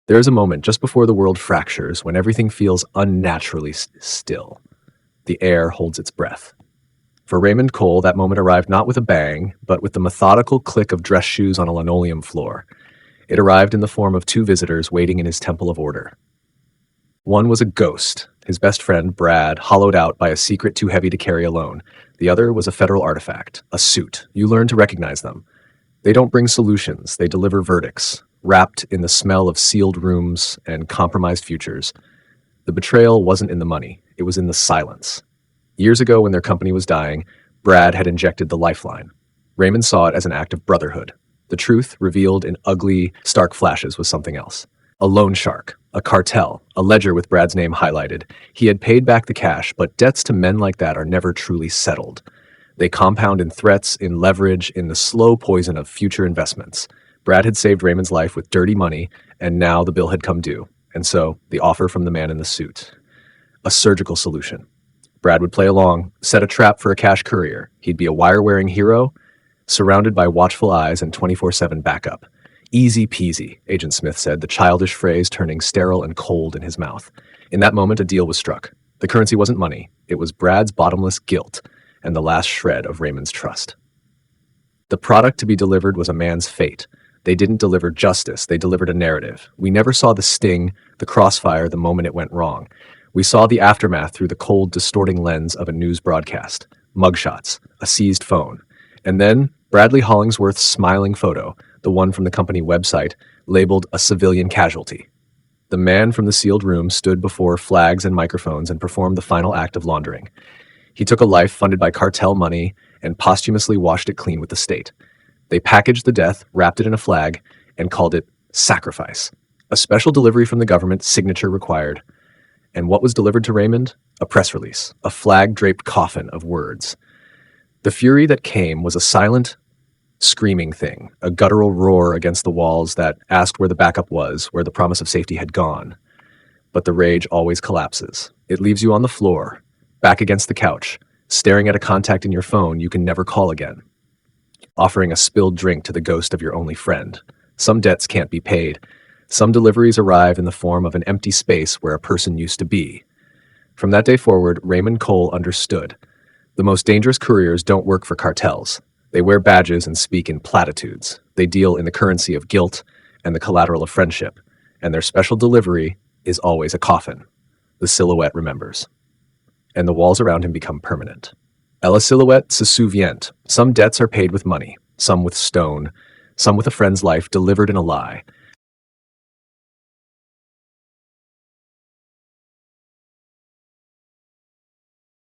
There is a moment just before the world fractures when everything feels unnaturally still. The air holds its breath. For Raymond Kohl, that moment arrived not with a bang, but with the methodical click of dress shoes on a linoleum floor. It arrived in the form of two visitors waiting in his temple of order. One was a ghost, his best friend, Brad, hollowed out by a secret too heavy to carry alone. The other was a federal artifact, a suit. You learn to recognize them. They don't bring solutions, they deliver verdicts, wrapped in the smell of sealed rooms and compromised futures. The betrayal wasn't in the money, it was in the silence. Years ago, when their company was dying, Brad had injected the lifeline. Raymond saw it as an act of brotherhood. The truth, revealed in ugly, stark flashes, was something else. A loan shark, a cartel, a ledger with Brad's name highlighted. He had paid back the cash, but debts to men like that are never truly settled. They compound in threats, in leverage, in the slow poison of future investments. Brad had saved Raymond's life with dirty money, and now the bill had come due. And so, the offer from the man in the suit. A surgical solution. Brad would play along, set a trap for a cash courier. He'd be a wire-wearing hero, surrounded by watchful eyes and 24/7 backup. Easy-peasy, Agent Smith said, the childish phrase turning sterile and cold in his mouth. In that moment, a deal was struck. The currency wasn't money. It was Brad's bottomless guilt and the last shred of Raymond's trust. The product to be delivered was a man's fate. They didn't deliver justice. They delivered a narrative. We never saw the sting, the crossfire, the moment it went wrong. We saw the aftermath through the cold, distorting lens of a news broadcast. Mugshots, a seized phone. And then Bradley Hollingsworth's smiling photo, the one from the company website, labeled a civilian casualty. The man from the sealed room stood before flags and microphones and performed the final act of laundering. He took a life funded by cartel money and posthumously washed it clean with the state. They packaged the death, wrapped it in a flag, and called it sacrifice. A special delivery from the government, signature required. And what was delivered to Raymond? A press release, a flag-draped coffin of words. The fury that came was a silent, screaming thing, a guttural roar against the walls that asked where the backup was, where the promise of safety had gone. But the rage always collapses. It leaves you on the floor, back against the couch, staring at a contact in your phone you can never call again, offering a spilled drink to the ghost of your only friend. Some debts can't be paid. Some deliveries arrive in the form of an empty space where a person used to be. From that day forward, Raymond Kohl understood. The most dangerous couriers don't work for cartels. They wear badges and speak in platitudes. They deal in the currency of guilt and the collateral of friendship. And their special delivery is always a coffin. The silhouette remembers. And the walls around him become permanent. La silhouette se souvient. Some debts are paid with money, some with stone, some with a friend's life delivered in a lie.